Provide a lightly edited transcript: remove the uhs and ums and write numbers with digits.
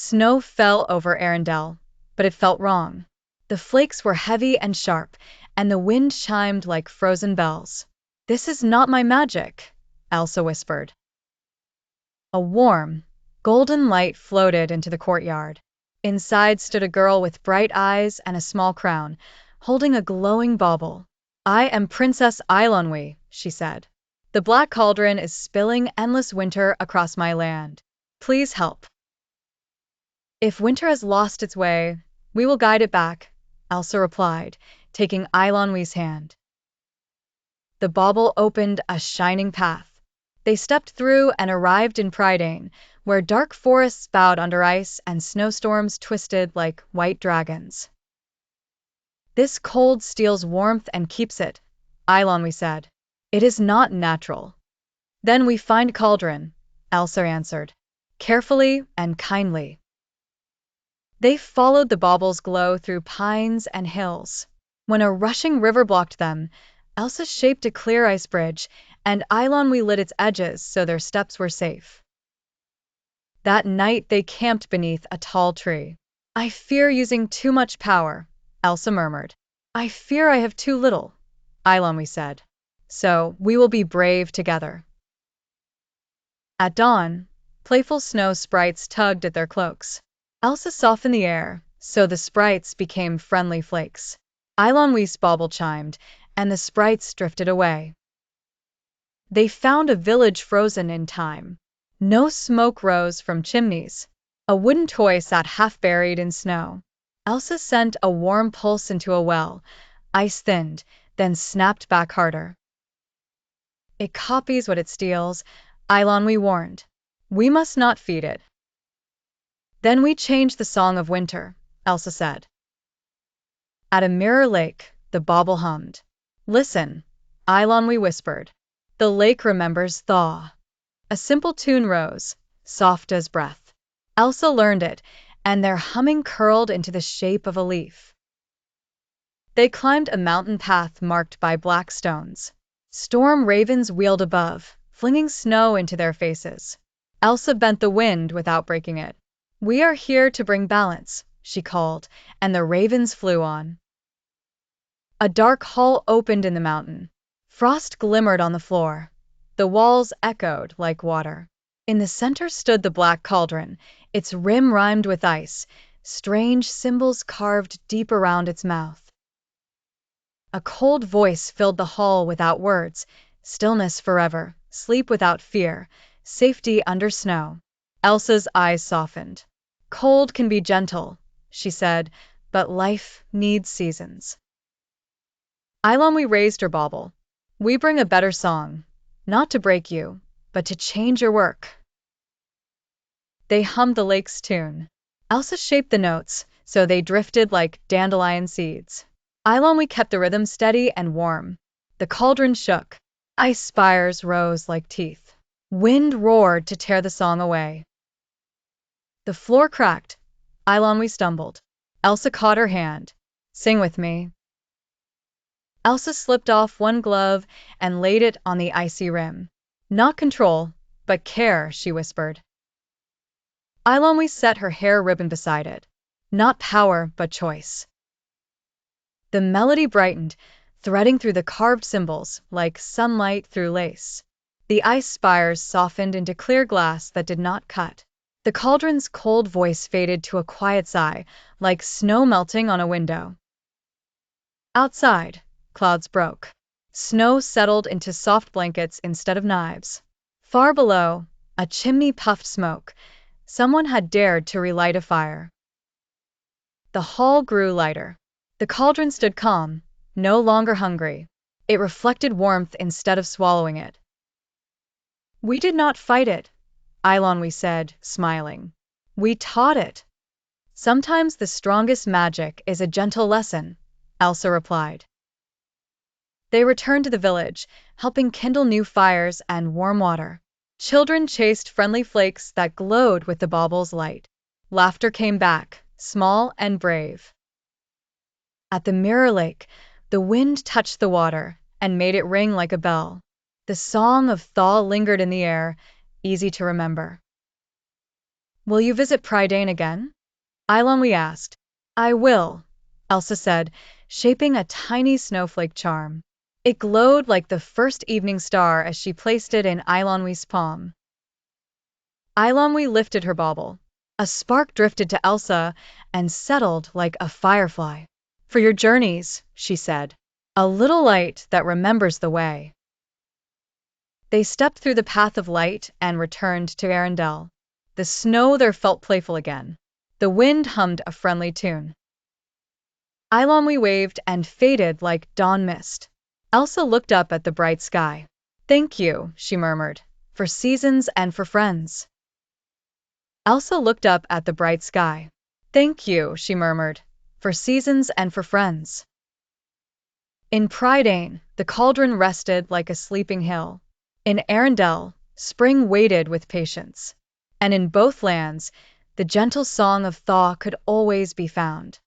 Snow fell over Arendelle, but it felt wrong. The flakes were heavy and sharp, and the wind chimed like frozen bells. "This is not my magic," Elsa whispered. A warm, golden light floated into the courtyard. Inside stood a girl with bright eyes and a small crown, holding a glowing bauble. "I am Princess Eilonwy," she said. "The Black Cauldron is spilling endless winter across my land. Please help." "If winter has lost its way, we will guide it back," Elsa replied, taking Eilonwy's hand. The bauble opened a shining path. They stepped through and arrived in Prydain, where dark forests bowed under ice and snowstorms twisted like white dragons. "This cold steals warmth and keeps it," Eilonwy said. "It is not natural." "Then we find Cauldron," Elsa answered, carefully and kindly. They followed the bauble's glow through pines and hills. When a rushing river blocked them, Elsa shaped a clear ice bridge, and Eilonwy lit its edges so their steps were safe. That night they camped beneath a tall tree. "I fear using too much power," Elsa murmured. "I fear I have too little," Eilonwy said. "So we will be brave together." At dawn, playful snow sprites tugged at their cloaks. Elsa softened the air, so the sprites became friendly flakes. Eilonwy's bauble chimed, and the sprites drifted away. They found a village frozen in time. No smoke rose from chimneys. A wooden toy sat half buried in snow. Elsa sent a warm pulse into a well. Ice thinned, then snapped back harder. "It copies what it steals," Eilonwy warned. "We must not feed it." "Then we change the song of winter," Elsa said. At a mirror lake, the bauble hummed. "Listen," Eilonwy whispered. "The lake remembers Thaw." A simple tune rose, soft as breath. Elsa learned it, and their humming curled into the shape of a leaf. They climbed a mountain path marked by black stones. Storm ravens wheeled above, flinging snow into their faces. Elsa bent the wind without breaking it. "We are here to bring balance," she called, and the ravens flew on. A dark hall opened in the mountain. Frost glimmered on the floor. The walls echoed like water. In the center stood the Black Cauldron, its rim rimmed with ice, strange symbols carved deep around its mouth. A cold voice filled the hall without words: "Stillness forever, sleep without fear, safety under snow." Elsa's eyes softened. "Cold can be gentle," she said, "but life needs seasons." Eilonwy raised her bauble. "We bring a better song, not to break you, but to change your work." They hummed the lake's tune. Elsa shaped the notes, so they drifted like dandelion seeds. Eilonwy kept the rhythm steady and warm. The cauldron shook. Ice spires rose like teeth. Wind roared to tear the song away. The floor cracked. Eilonwy stumbled. Elsa caught her hand. "Sing with me." Elsa slipped off one glove and laid it on the icy rim. "Not control, but care," she whispered. Eilonwy set her hair ribbon beside it. "Not power, but choice." The melody brightened, threading through the carved symbols like sunlight through lace. The ice spires softened into clear glass that did not cut. The cauldron's cold voice faded to a quiet sigh, like snow melting on a window. Outside, clouds broke. Snow settled into soft blankets instead of knives. Far below, a chimney puffed smoke. Someone had dared to relight a fire. The hall grew lighter. The cauldron stood calm, no longer hungry. It reflected warmth instead of swallowing it. "We did not fight it," Eilonwy said, smiling. "We taught it." "Sometimes the strongest magic is a gentle lesson," Elsa replied. They returned to the village, helping kindle new fires and warm water. Children chased friendly flakes that glowed with the bauble's light. Laughter came back, small and brave. At the mirror lake, the wind touched the water and made it ring like a bell. The song of Thaw lingered in the air, easy to remember. Will you visit Prydain again? Eilonwy asked. I will, Elsa said, shaping a tiny snowflake charm. It glowed like the first evening star as she placed it in Eilonwy's palm. Eilonwy lifted her bauble. A spark drifted to Elsa and settled like a firefly. For your journeys, she said. A little light that remembers the way. They stepped through the path of light and returned to Arendelle. The snow there felt playful again. The wind hummed a friendly tune. Eilonwy waved and faded like dawn mist. Elsa looked up at the bright sky. Thank you, she murmured, for seasons and for friends. Elsa looked up at the bright sky. Thank you, she murmured, for seasons and for friends. In Prydain, the cauldron rested like a sleeping hill. In Arendelle, spring waited with patience. And in both lands, the gentle song of Thaw could always be found.